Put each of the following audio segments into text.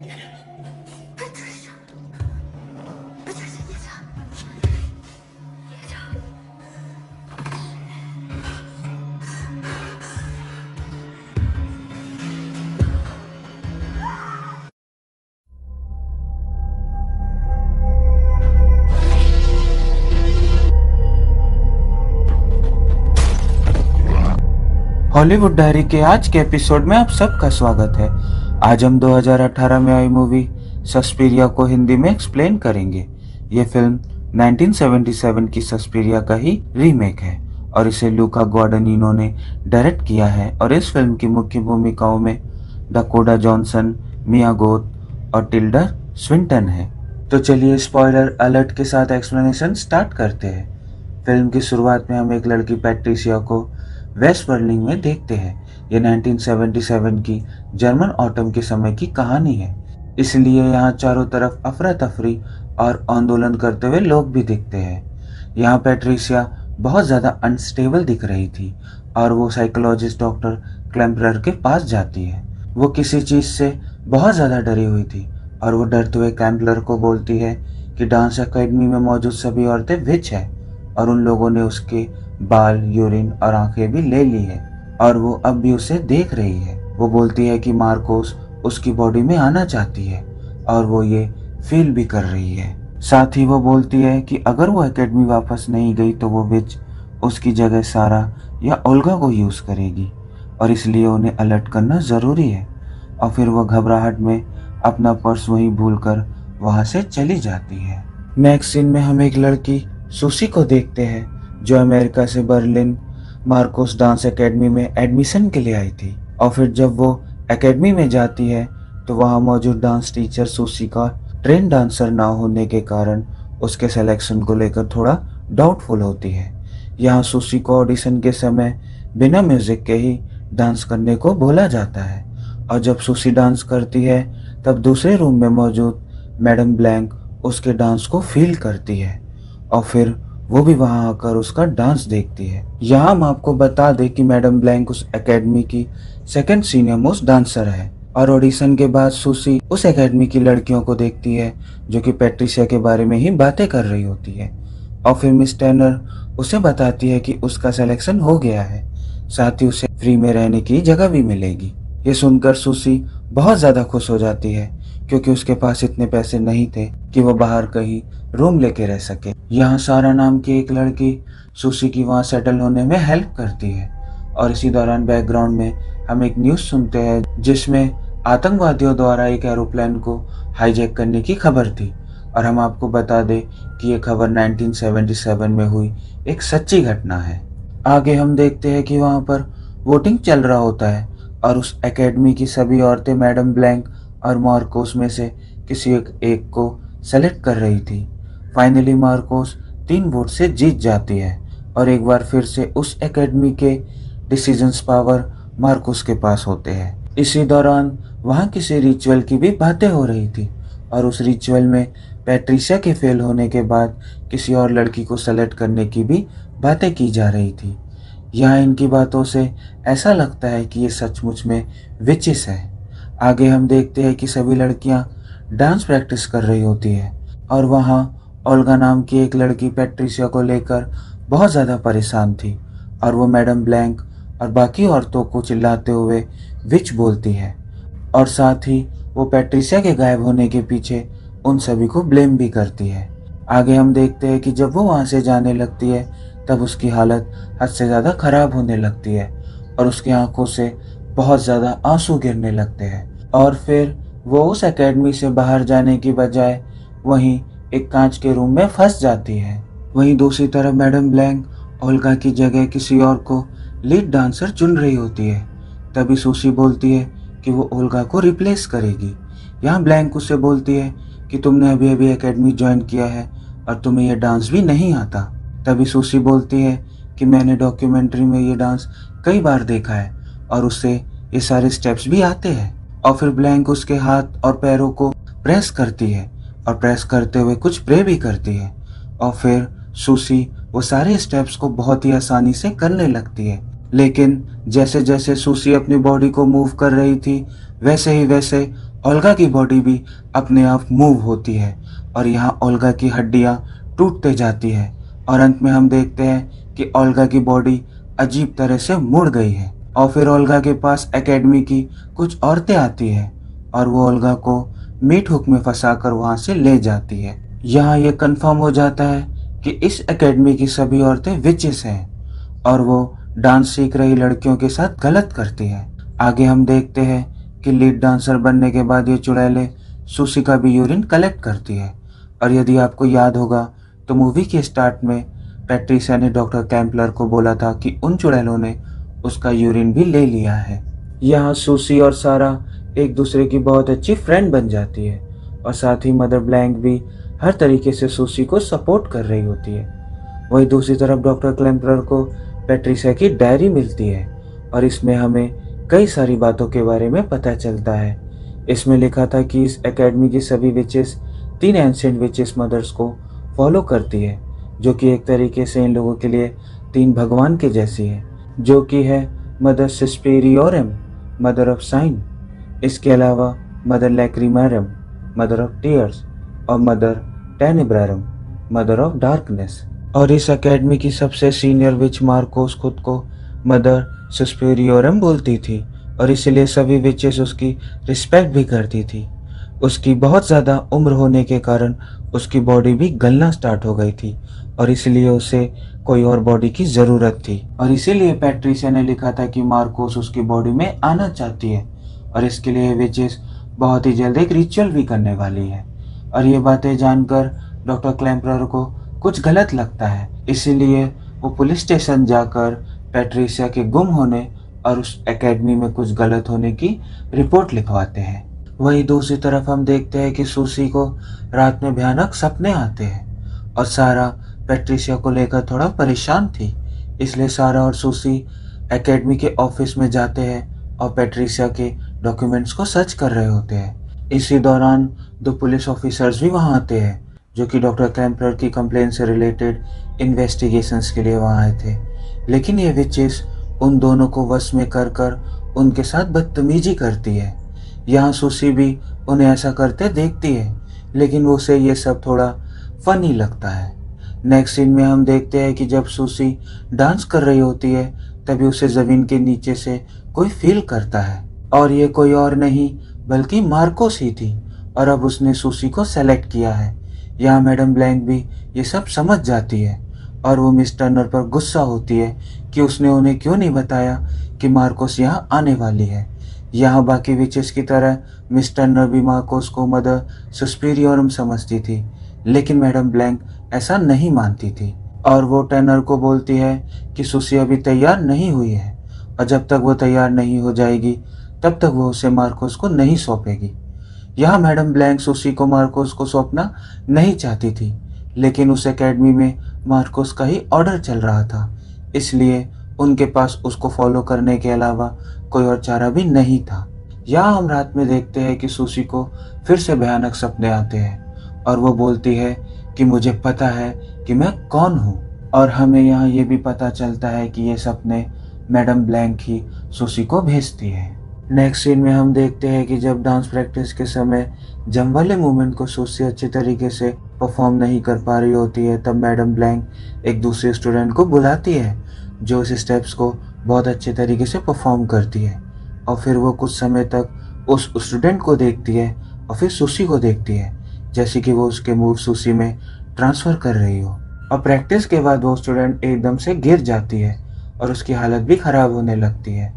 Patricia, Patricia,别吵，别吵。हॉलीवुड diary के आज के एपिसोड में आप सबका स्वागत है। आज हम 2018 में आई मूवी सस्पिरिया को हिंदी में एक्सप्लेन करेंगे। ये फिल्म 1977 की सस्पिरिया का ही रीमेक है और इसे लूका ग्वाडानिनो ने डायरेक्ट किया है और इस फिल्म की मुख्य भूमिकाओं में डकोटा जॉनसन, मिया गोथ और टिल्डा स्विंटन है। तो चलिए स्पॉइलर अलर्ट के साथ एक्सप्लेनेशन स्टार्ट करते हैं। फिल्म की शुरुआत में हम एक लड़की पैट्रिसिया को वेस्ट बर्लिन में देखते हैं। ये 1977 की जर्मन ऑटम के समय की कहानी है, इसलिए यहाँ चारों तरफ अफरा तफरी और आंदोलन करते हुए लोग भी दिखते हैं। यहाँ पैट्रिसिया बहुत ज़्यादा अनस्टेबल दिख रही थी और वो साइकोलॉजिस्ट डॉक्टर क्लैम्परर के पास जाती है। वो किसी चीज़ से बहुत ज़्यादा डरी हुई थी और वो डरते हुए क्लैम्परर को बोलती है कि डांस एकेडमी में मौजूद सभी औरतें विच है और उन लोगों ने उसके बाल, यूरिन और आंखें भी ले ली है और वो अब भी उसे देख रही है। वो बोलती है कि मार्कोस उसकी बॉडी में आना चाहती है और वो ये फील भी कर रही है। साथ ही वो बोलती है कि अगर वो एकेडमी वापस नहीं गई तो वो विच उसकी जगह सारा या ओल्गा को यूज़ करेगी और इसलिए उन्हें अलर्ट करना ज़रूरी है। और फिर वो घबराहट में अपना पर्स वहीं भूलकर वहाँ से चली जाती है। नेक्स्ट सीन में हम एक लड़की सुसी को देखते हैं जो अमेरिका से बर्लिन मार्कोस डांस एकेडमी में एडमिशन के लिए आई थी। और फिर जब वो एकेडमी में जाती है तो वहाँ मौजूद डांस टीचर सुसी का ट्रेन डांसर ना होने के कारण उसके सिलेक्शन को लेकर थोड़ा डाउटफुल होती है। यहाँ सुसी को ऑडिशन के समय बिना म्यूजिक के ही डांस करने को बोला जाता है और जब सुसी डांस करती है तब दूसरे रूम में मौजूद मैडम ब्लैंक उसके डांस को फील करती है और फिर वो भी वहां आकर उसका डांस देखती है। यहाँ हम आपको बता दें कि मैडम ब्लैंक उस एकेडमी की सेकंड सीनियर मोस्ट डांसर है और ऑडिशन के बाद सुसी उस एकेडमी की लड़कियों को देखती है जो कि पैट्रिसिया के बारे में ही बातें कर रही होती है और फिर मिस टर्नर उसे बताती है कि उसका सिलेक्शन हो गया है, साथ ही उसे फ्री में रहने की जगह भी मिलेगी। ये सुनकर सुसी बहुत ज्यादा खुश हो जाती है क्योंकि उसके पास इतने पैसे नहीं थे कि वो बाहर कहीं रूम लेके रह सके। यहाँ सारा नाम की एक लड़की सुसी की वहाँ सेटल होने में हेल्प करती है और इसी दौरान बैकग्राउंड में हम एक न्यूज़ सुनते हैं जिसमें आतंकवादियों द्वारा एक एरोप्लेन को हाईजैक करने की खबर थी और हम आपको बता दें कि ये खबर 1977 में हुई एक सच्ची घटना है। आगे हम देखते हैं कि वहाँ पर वोटिंग चल रहा होता है और उस एकेडमी की सभी औरतें मैडम ब्लैंक और मार्कोस में से किसी एक को सेलेक्ट कर रही थी। फाइनली मार्कोस 3 वोट से जीत जाती है और एक बार फिर से उस एकेडमी के डिसीजंस पावर मार्कोस के पास होते हैं। इसी दौरान वहाँ किसी रिचुअल की भी बातें हो रही थी और उस रिचुअल में पैट्रिसिया के फेल होने के बाद किसी और लड़की को सेलेक्ट करने की भी बातें की जा रही थी। यहाँ इनकी बातों से ऐसा लगता है कि ये सचमुच में विचिस है। आगे हम देखते हैं कि सभी लड़कियां डांस प्रैक्टिस कर रही होती है और वहाँ ओल्गा नाम की एक लड़की पैट्रिसिया को लेकर बहुत ज़्यादा परेशान थी और वो मैडम ब्लैंक और बाकी औरतों को चिल्लाते हुए विच बोलती है और साथ ही वो पैट्रिसिया के गायब होने के पीछे उन सभी को ब्लेम भी करती है। आगे हम देखते हैं कि जब वो वहाँ से जाने लगती है तब उसकी हालत हद से ज़्यादा ख़राब होने लगती है और उसकी आंखों से बहुत ज़्यादा आंसू गिरने लगते हैं और फिर वो उस एकेडमी से बाहर जाने की बजाय वहीं एक कांच के रूम में फंस जाती है। वहीं दूसरी तरफ मैडम ब्लैंक ओल्गा की जगह किसी और को लीड डांसर चुन रही होती है। तभी सुसी बोलती है कि वो ओल्गा को रिप्लेस करेगी। यहाँ ब्लैंक उससे बोलती है कि तुमने अभी अभी एकेडमी ज्वाइन किया है और तुम्हें यह डांस भी नहीं आता। तभी सुसी बोलती है कि मैंने डॉक्यूमेंट्री में ये डांस कई बार देखा है और उससे ये सारे स्टेप्स भी आते हैं। और फिर ब्लैंक उसके हाथ और पैरों को प्रेस करती है और प्रेस करते हुए कुछ प्रे भी करती है और फिर सुसी वो सारे स्टेप्स को बहुत ही आसानी से करने लगती है। लेकिन जैसे जैसे सुसी अपनी बॉडी को मूव कर रही थी वैसे ही वैसे ओल्गा की बॉडी भी अपने आप मूव होती है और यहाँ ओल्गा की हड्डियाँ टूटते जाती है और अंत में हम देखते हैं कि ओल्गा की बॉडी अजीब तरह से मुड़ गई है। और फिर ओल्गा के पास एकेडमी की कुछ औरतें आती हैं और वो ओल्गा को मीट हुक में फंसाकर वहां से ले जाती है। यहाँ ये कंफर्म हो जाता है कि इस एकेडमी की सभी औरतें विचेस हैं और वो डांस सीख रही लड़कियों के साथ गलत करती है। आगे हम देखते हैं कि लीड डांसर बनने के बाद ये चुड़ैलें सुशी का भी यूरिन कलेक्ट करती है। और यदि आपको याद होगा तो मूवी के स्टार्ट में पैट्रिसिया ने डॉक्टर कैम्पलर को बोला था कि उन चुड़ैलों ने उसका यूरिन भी ले लिया है। यहाँ सुशी और सारा एक दूसरे की बहुत अच्छी फ्रेंड बन जाती है और साथ ही मदर ब्लैंक भी हर तरीके से सुशी को सपोर्ट कर रही होती है। वहीं दूसरी तरफ डॉक्टर कैम्पलर को पैट्रिसिया की डायरी मिलती है और इसमें हमें कई सारी बातों के बारे में पता चलता है। इसमें लिखा था कि इस एकेडमी की सभी विचेस 3 एंशिएंट विचेस मदर्स को फॉलो करती है, जो कि एक तरीके से इन लोगों के लिए 3 भगवान के जैसी है, जो कि है मदर सस्पेरियोरम, मदर ऑफ साइन, इसके अलावा मदर लैक्रिमारम, मदर ऑफ टीयर्स और मदर टेनेब्रारम, मदर ऑफ डार्कनेस। और इस एकेडमी की सबसे सीनियर विच मार्कोस खुद को मदर सस्पेरियोरम बोलती थी और इसलिए सभी विचेस उसकी रिस्पेक्ट भी करती थी। उसकी बहुत ज़्यादा उम्र होने के कारण उसकी बॉडी भी गलना स्टार्ट हो गई थी और इसलिए उसे कोई और बॉडी की ज़रूरत थी और इसीलिए पैट्रिसिया ने लिखा था कि मार्कोस उसकी बॉडी में आना चाहती है और इसके लिए विचेस बहुत ही जल्द एक रिचुअल भी करने वाली है। और ये बातें जानकर डॉक्टर क्लैम्पलर को कुछ गलत लगता है, इसीलिए वो पुलिस स्टेशन जाकर पैट्रिसिया के गुम होने और उस एकेडमी में कुछ गलत होने की रिपोर्ट लिखवाते हैं। वहीं दूसरी तरफ हम देखते हैं कि सुशी को रात में भयानक सपने आते हैं और सारा पैट्रिसिया को लेकर थोड़ा परेशान थी, इसलिए सारा और सुशी एकेडमी के ऑफिस में जाते हैं और पैट्रिसिया के डॉक्यूमेंट्स को सर्च कर रहे होते हैं। इसी दौरान 2 पुलिस ऑफिसर्स भी वहां आते हैं जो कि डॉक्टर कैम्पलर की कंप्लेन से रिलेटेड इन्वेस्टिगेशंस के लिए वहां आए थे, लेकिन ये विचेस उन दोनों को वश में कर उनके साथ बदतमीजी करती है। यहाँ सुशी भी उन्हें ऐसा करते देखती है, लेकिन उसे ये सब थोड़ा फनी लगता है। नेक्स्ट सीन में हम देखते हैं कि जब सुशी डांस कर रही होती है तभी उसे जमीन के नीचे से कोई फील करता है और ये कोई और नहीं बल्कि मार्कोस ही थी और अब उसने सुशी को सेलेक्ट किया है। यहाँ मैडम ब्लैंक भी ये सब समझ जाती है और वो मिस टर्नर पर गुस्सा होती है कि उसने उन्हें क्यों नहीं बताया कि मार्कोस यहाँ आने वाली है। यहाँ बाकी विचेस की तरह मिस टर्नर भी मार्कोस को मदर सुस्पिरियोरम समझती थी, लेकिन मैडम ब्लैंक ऐसा नहीं मानती थी और वो टर्नर को बोलती है कि सुशी अभी तैयार नहीं हुई है और जब तक वो तैयार नहीं हो जाएगी तब तक वो उसे मार्कोस को नहीं सौंपेगी। यहाँ मैडम ब्लैंक सुशी को मार्कोस को सौंपना नहीं चाहती थी, लेकिन उस एकेडमी में मार्कोस का ही ऑर्डर चल रहा था, इसलिए उनके पास उसको फॉलो करने के अलावा कोई और चारा भी नहीं था। यहाँ हम रात में देखते हैं कि सुशी को फिर से भयानक सपने आते हैं और वो बोलती है कि मुझे पता है कि मैं कौन हूँ और हमें यहाँ ये भी पता चलता है कि ये सपने मैडम ब्लैंक ही सुशी को भेजती है। नेक्स्ट सीन में हम देखते हैं कि जब डांस प्रैक्टिस के समय जंप वाले मूवमेंट को सुशी अच्छे तरीके से परफॉर्म नहीं कर पा रही होती है, तब मैडम ब्लैंक एक दूसरे स्टूडेंट को बुलाती है जो इस स्टेप्स को बहुत अच्छे तरीके से परफॉर्म करती है और फिर वो कुछ समय तक उस स्टूडेंट को देखती है और फिर सुशी को देखती है जैसे कि वो उसके मूव सुशी में ट्रांसफ़र कर रही हो। और प्रैक्टिस के बाद वो स्टूडेंट एकदम से गिर जाती है और उसकी हालत भी ख़राब होने लगती है।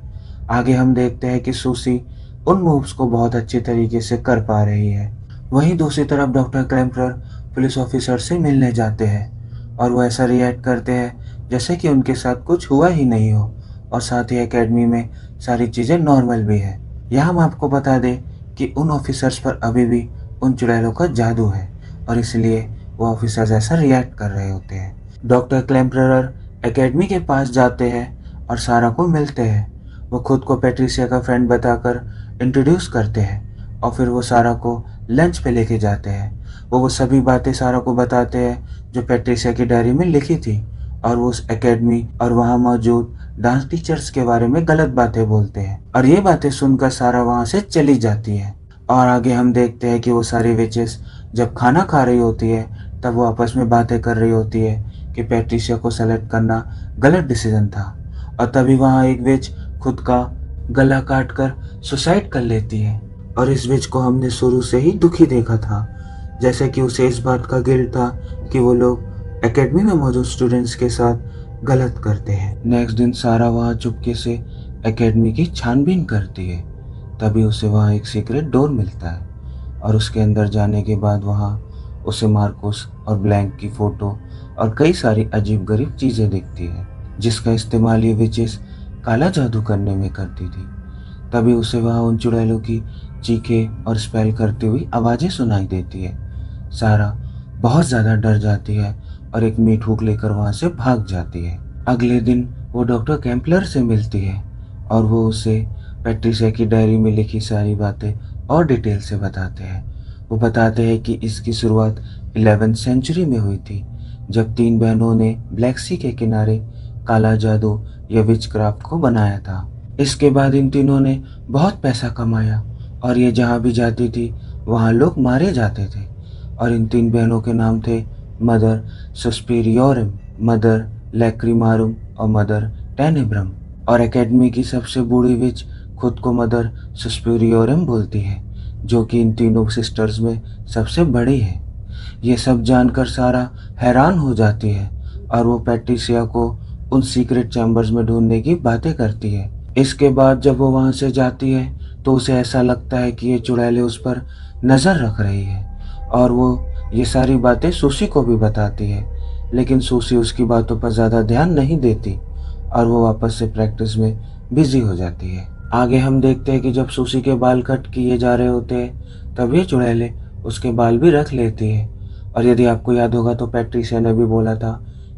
आगे हम देखते हैं कि सुशी उन मूव्स को बहुत अच्छी तरीके से कर पा रही है। वहीं दूसरी तरफ डॉक्टर कैम्पलर पुलिस ऑफिसर से मिलने जाते हैं और वो ऐसा रिएक्ट करते हैं जैसे कि उनके साथ कुछ हुआ ही नहीं हो और साथ ही एकेडमी में सारी चीज़ें नॉर्मल भी है। यहाँ हम आपको बता दें कि उन ऑफिसर्स पर अभी भी उन चुड़ैलों का जादू है और इसलिए वो ऑफिसर्स ऐसा रिएक्ट कर रहे होते हैं। डॉक्टर क्लैम्पलर एकेडमी के पास जाते हैं और सारा को मिलते हैं। वो खुद को पैट्रिसिया का फ्रेंड बताकर इंट्रोड्यूस करते हैं और फिर वो सारा को लंच पे लेके जाते हैं। वो सभी बातें सारा को बताते हैं जो पैट्रिसिया की डायरी में लिखी थी और वो उस एकेडमी और वहाँ मौजूद डांस टीचर्स के बारे में गलत बातें बोलते हैं और ये बातें सुनकर सारा वहाँ से चली जाती है। और आगे हम देखते हैं कि वो सारी विचेस जब खाना खा रही होती है तब वो आपस में बातें कर रही होती है कि पैट्रिशिया को सेलेक्ट करना गलत डिसीजन था। और तभी वहाँ एक विच खुद का गला काट कर सुसाइड कर लेती है। और इस विच को हमने शुरू से ही दुखी देखा था, जैसे कि उसे इस बात का गिल्ट था कि वो लोग एकेडमी में मौजूद स्टूडेंट्स के साथ गलत करते हैं। नेक्स्ट दिन सारा वहाँ चुपके से एकेडमी की छानबीन करती है। तभी उसे वहाँ एक सीक्रेट डोर मिलता है और उसके अंदर जाने के बाद वहाँ उसे मार्कोस और ब्लैंक की फ़ोटो और कई सारी अजीब गरीब चीज़ें दिखती है, जिसका इस्तेमाल ये विचेस काला जादू करने में करती थी। तभी उसे वहाँ उन चुड़ैलों की चीखें और स्पेल करती हुई आवाज़ें सुनाई देती है। सारा बहुत ज़्यादा डर जाती है और एक मीट हुक लेकर वहाँ से भाग जाती है। अगले दिन वो डॉक्टर कैम्पलर से मिलती है और वो उसे पैट्रिशिया की डायरी में लिखी सारी बातें और डिटेल से बताते हैं। वो बताते हैं कि इसकी शुरुआत 11वीं सेंचुरी में हुई थी, जब 3 बहनों ने ब्लैक सी के किनारे काला जादू या विचक्राफ्ट को बनाया था। इसके बाद इन तीनों ने बहुत पैसा कमाया और ये जहाँ भी जाती थी वहाँ लोग मारे जाते थे। और इन 3 बहनों के नाम थे मदर सुस्पिरियोरम, मदर लैक्रिमारुम और मदर टेनेब्रम। और एकेडमी की सबसे बूढ़ी विच खुद को मदर सुस्पिरियोरम बोलती है, जो कि इन तीनों सिस्टर्स में सबसे बड़ी है। ये सब जानकर सारा हैरान हो जाती है और वो पैट्रिशिया को उन सीक्रेट चैम्बर्स में ढूंढने की बातें करती है। इसके बाद जब वो वहाँ से जाती है तो उसे ऐसा लगता है कि ये चुड़ैलें उस पर नज़र रख रही है और वो ये सारी बातें सूसी को भी बताती है, लेकिन सूसी उसकी बातों पर ज़्यादा ध्यान नहीं देती और वो वापस से प्रैक्टिस में बिजी हो जाती है। आगे हम देखते हैं कि जब सूसी के बाल कट किए जा रहे होते हैं तब ये चुड़ैलें उसके बाल भी रख लेती है। और यदि आपको याद होगा तो पैट्रिशिया ने भी बोला था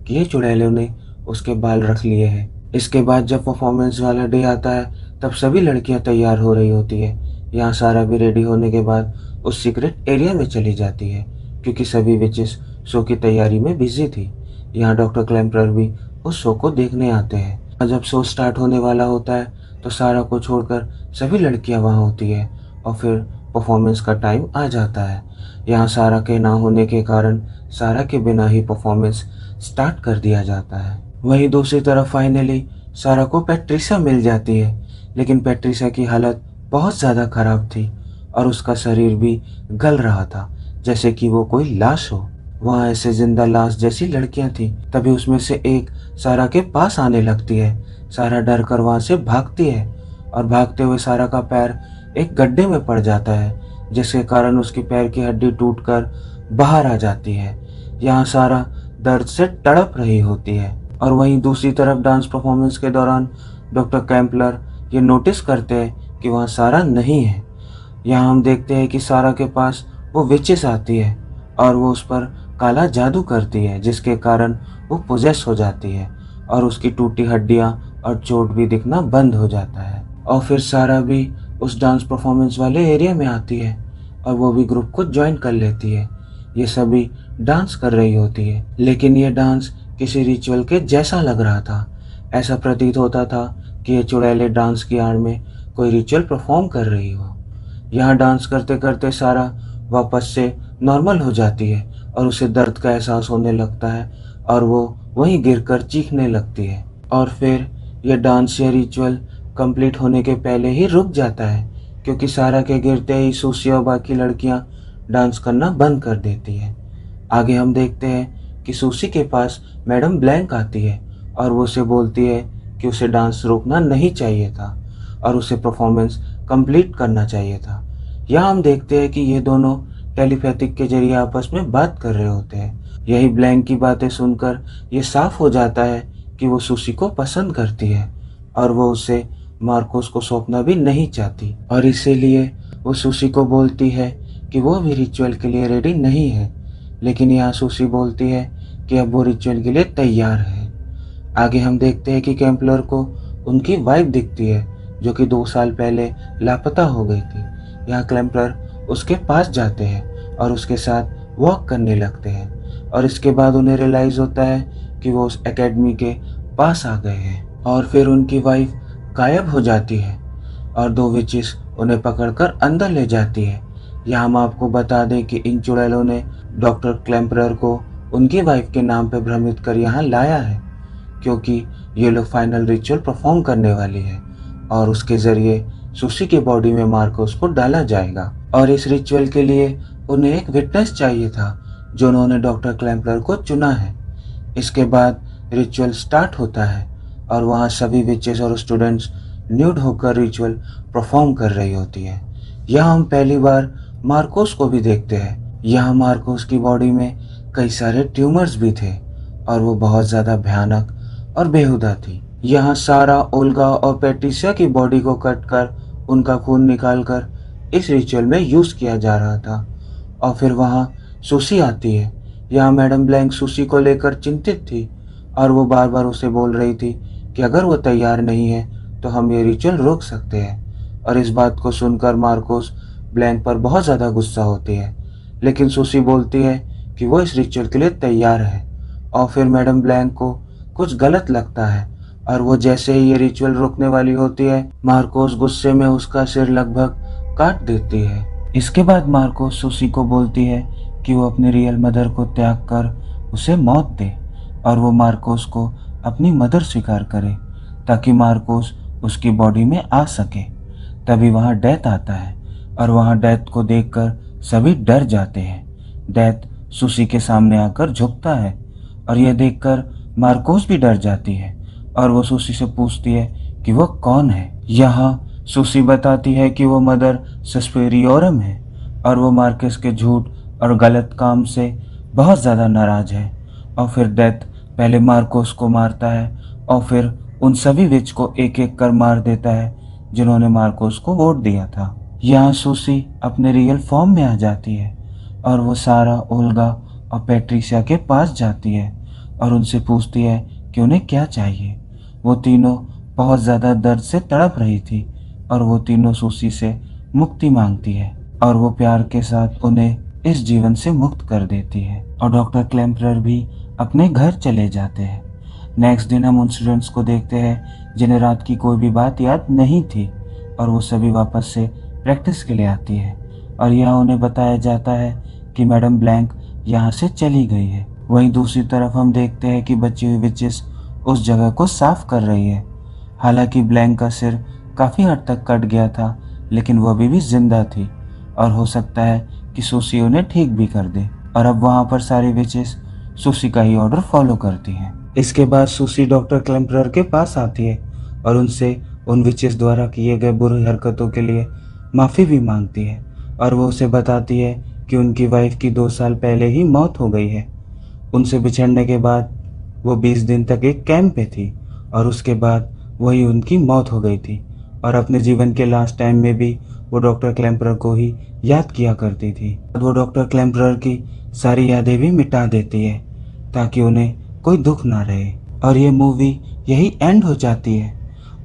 कि ये चुड़ैलों ने उसके बाल रख लिए हैं। इसके बाद जब परफॉर्मेंस वाला डे आता है तब सभी लड़कियां तैयार हो रही होती है। यहाँ सारा भी रेडी होने के बाद उस सीक्रेट एरिया में चली जाती है, क्योंकि सभी विचेस शो की तैयारी में बिजी थी। यहाँ डॉक्टर क्लैम्पलर भी उस शो को देखने आते हैं। और जब शो स्टार्ट होने वाला होता है तो सारा को छोड़कर सभी लड़कियां वहाँ होती है और फिर परफॉर्मेंस का टाइम आ जाता है। यहाँ सारा के ना होने के कारण सारा के बिना ही परफॉर्मेंस स्टार्ट कर दिया जाता है। वहीं दूसरी तरफ फाइनली सारा को पैट्रिशिया मिल जाती है, लेकिन पैट्रिशिया की हालत बहुत ज़्यादा खराब थी और उसका शरीर भी गल रहा था, जैसे कि वो कोई लाश हो। वहाँ ऐसे जिंदा लाश जैसी लड़कियां थी। तभी उसमें से एक सारा के पास आने लगती है। सारा डर कर वहाँ से भागती है और भागते हुए सारा का पैर एक गड्ढे में पड़ जाता है, जिसके कारण उसकी पैर की हड्डी टूटकर बाहर आ जाती है। यहाँ सारा दर्द से तड़प रही होती है। और वहीं दूसरी तरफ डांस परफॉर्मेंस के दौरान डॉक्टर कैम्पलर ये नोटिस करते हैं कि वहाँ सारा नहीं है। यहाँ हम देखते हैं कि सारा के पास वो विचेस आती है और वो उस पर काला जादू करती है, जिसके कारण वो पोजेस हो जाती है और उसकी टूटी हड्डियाँ और चोट भी दिखना बंद हो जाता है। और फिर सारा भी उस डांस परफॉर्मेंस वाले एरिया में आती है और वो भी ग्रुप को ज्वाइन कर लेती है। ये सभी डांस कर रही होती है, लेकिन ये डांस किसी रिचुअल के जैसा लग रहा था। ऐसा प्रतीत होता था कि ये चुड़ैलें डांस की आड़ में कोई रिचुअल परफॉर्म कर रही हो। यहाँ डांस करते करते सारा वापस से नॉर्मल हो जाती है और उसे दर्द का एहसास होने लगता है और वो वहीं गिरकर चीखने लगती है। और फिर यह डांस या रिचुअल कंप्लीट होने के पहले ही रुक जाता है, क्योंकि सारा के गिरते ही सूसी और बाकी लड़कियां डांस करना बंद कर देती है। आगे हम देखते हैं कि सूसी के पास मैडम ब्लैंक आती है और वो उसे बोलती है कि उसे डांस रोकना नहीं चाहिए था और उसे परफॉर्मेंस कंप्लीट करना चाहिए था। यहाँ हम देखते हैं कि ये दोनों टेलीपैथिक के जरिए आपस में बात कर रहे होते हैं। यही ब्लैंक की बातें सुनकर ये साफ हो जाता है कि वो सूसी को पसंद करती है और वो उसे मार्कोस को सौंपना भी नहीं चाहती, और इसीलिए वो सूसी को बोलती है कि वो भी रिचुअल के लिए रेडी नहीं है। लेकिन यहाँ सूसी बोलती है कि अब वो रिचुअल के लिए तैयार है। आगे हम देखते हैं कि कैम्पलर को उनकी वाइफ दिखती है, जो कि 2 साल पहले लापता हो गई थी। यहाँ कैम्पलर उसके पास जाते हैं और उसके साथ वॉक करने लगते हैं और इसके बाद उन्हें रियलाइज़ होता है कि वो उस एकेडमी के पास आ गए हैं। और फिर उनकी वाइफ गायब हो जाती है और 2 विचेस उन्हें पकड़कर अंदर ले जाती है। यहाँ हम आपको बता दें कि इन चुड़ैलों ने डॉक्टर क्लैम्परर को उनकी वाइफ के नाम पर भ्रमित कर यहाँ लाया है, क्योंकि ये लोग फाइनल रिचुअल परफॉर्म करने वाली है और उसके जरिए सुसी की बॉडी में मार्कोस को डाला जाएगा। और इस रिचुअल के लिए उन्हें एक विटनेस चाहिए था, जो उन्होंने डॉक्टर क्लैम्परर को चुना है। इसके बाद रिचुअल स्टार्ट होता है और वहाँ सभी विचेस और स्टूडेंट्स न्यूड होकर रिचुअल परफॉर्म कर रही होती है। यहाँ हम पहली बार मार्कोस को भी देखते हैं। यहाँ मार्कोस की बॉडी में कई सारे ट्यूमर्स भी थे और वो बहुत ज़्यादा भयानक और बेहुदा थी। यहाँ सारा, ओल्गा और पैट्रिसिया की बॉडी को कट कर उनका खून निकालकर इस रिचुअल में यूज़ किया जा रहा था। और फिर वहाँ सुसी आती है। यहाँ मैडम ब्लैंक सुसी को लेकर चिंतित थी और वो बार बार उसे बोल रही थी कि अगर वो तैयार नहीं है तो हम ये रिचुअल रोक सकते हैं। और इस बात को सुनकर मार्कोस ब्लैंक पर बहुत ज़्यादा गुस्सा होती है, लेकिन सुसी बोलती है कि वो इस रिचुअल के लिए तैयार है। और फिर मैडम ब्लैंक को कुछ गलत लगता है और वो जैसे ही ये रिचुअल रोकने वाली होती है, मार्कोस गुस्से में उसका सिर लगभग काट देती है। इसके बाद मार्कोस सुसी को बोलती है कि वो अपनी रियल मदर को त्याग कर उसे मौत दे और वो मार्कोस को अपनी मदर स्वीकार करे ताकि मार्कोस उसकी बॉडी में आ सके। तभी वहाँ डेथ आता है और वहाँ डेथ को देखकर सभी डर जाते हैं। डेथ सुसी के सामने आकर झुकता है और यह देखकर मार्कोस भी डर जाती है और वो सुसी से पूछती है कि वो कौन है। यहाँ सुसी बताती है कि वो मदर सस्पेरियोरम है और वो मार्कोस के झूठ और गलत काम से बहुत ज़्यादा नाराज है। और फिर डेथ पहले मार्कोस को मारता है और फिर उन सभी विच को एक एक कर मार देता है जिन्होंने मार्कोस को वोट दिया था। यहाँ सुसी अपने रियल फॉर्म में आ जाती है और वो सारा, ओल्गा और पैट्रिसिया के पास जाती है और उनसे पूछती है कि उन्हें क्या चाहिए। वो तीनों बहुत ज़्यादा दर्द से तड़प रही थी और वो तीनों सुसी से मुक्ति मांगती है और वो प्यार के साथ उन्हें इस जीवन से मुक्त कर देती है और डॉक्टर क्लैम्परर भी अपने घर चले जाते हैं। नेक्स्ट दिन हम उन स्टूडेंट्स को देखते हैं जिन्हें रात की कोई भी बात याद नहीं थी और वो सभी वापस से प्रैक्टिस के लिए आती है और यहाँ उन्हें बताया जाता है कि मैडम ब्लैंक यहाँ से चली गई है। वहीं दूसरी तरफ हम देखते हैं कि बची हुई विचेस उस जगह को साफ कर रही है। हालांकि ब्लैंक का सिर काफ़ी हद तक कट गया था, लेकिन वो अभी भी जिंदा थी और हो सकता है कि सुसी उन्हें ठीक भी कर दे। और अब वहाँ पर सारी विचेस सुसी का ही ऑर्डर फॉलो करती हैं। इसके बाद सुसी डॉक्टर क्लैम्परर के पास आती है और उनसे उन विचेस द्वारा किए गए बुरी हरकतों के लिए माफ़ी भी मांगती है और वो उसे बताती है कि उनकी वाइफ की 2 साल पहले ही मौत हो गई है। उनसे बिछड़ने के बाद वो 20 दिन तक एक कैंप पे थी और उसके बाद वही उनकी मौत हो गई थी और अपने जीवन के लास्ट टाइम में भी वो डॉक्टर क्लैम्परर को ही याद किया करती थी। वो डॉक्टर क्लैम्परर की सारी यादें भी मिटा देती है ताकि उन्हें कोई दुख ना रहे और ये मूवी यही एंड हो जाती है।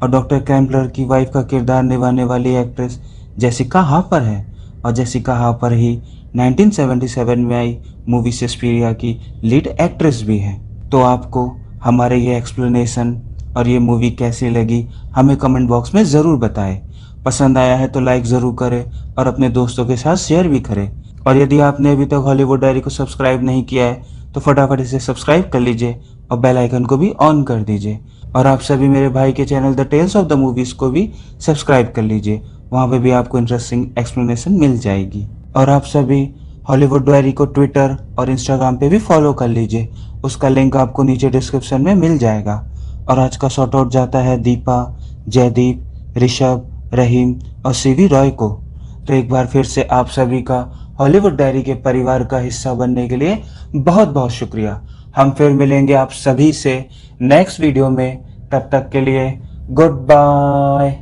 और डॉक्टर क्लैम्परर की वाइफ का किरदार निभाने वाली एक्ट्रेस जेसिका हापर है और जेसिका हापर ही 1977 में आई मूवी सस्पेरिया की लीड एक्ट्रेस भी है। तो आपको हमारे ये एक्सप्लेनेशन और ये मूवी कैसी लगी हमें कमेंट बॉक्स में ज़रूर बताएं। पसंद आया है तो लाइक ज़रूर करें और अपने दोस्तों के साथ शेयर भी करें। और यदि आपने अभी तक हॉलीवुड डायरी को सब्सक्राइब नहीं किया है तो फटाफट इसे सब्सक्राइब कर लीजिए और बेल आइकन को भी ऑन कर दीजिए। और आप सभी मेरे भाई के channel the tales of the movies को भी सब्सक्राइब कर लीजिए, वहाँ पे भी आपको इंटरेस्टिंग एक्सप्लेनेशन मिल जाएगी। और आप सभी हॉलीवुड डायरी को ट्विटर और इंस्टाग्राम पे भी फॉलो कर लीजिए, उसका लिंक आपको नीचे डिस्क्रिप्शन में मिल जाएगा। और आज का शॉर्ट आउट जाता है दीपा, जयदीप, ऋषभ, रहीम और सीवी रॉय को। तो एक बार फिर से आप सभी का हॉलीवुड डायरी के परिवार का हिस्सा बनने के लिए बहुत बहुत शुक्रिया। हम फिर मिलेंगे आप सभी से नेक्स्ट वीडियो में, तब तक के लिए गुड बाय।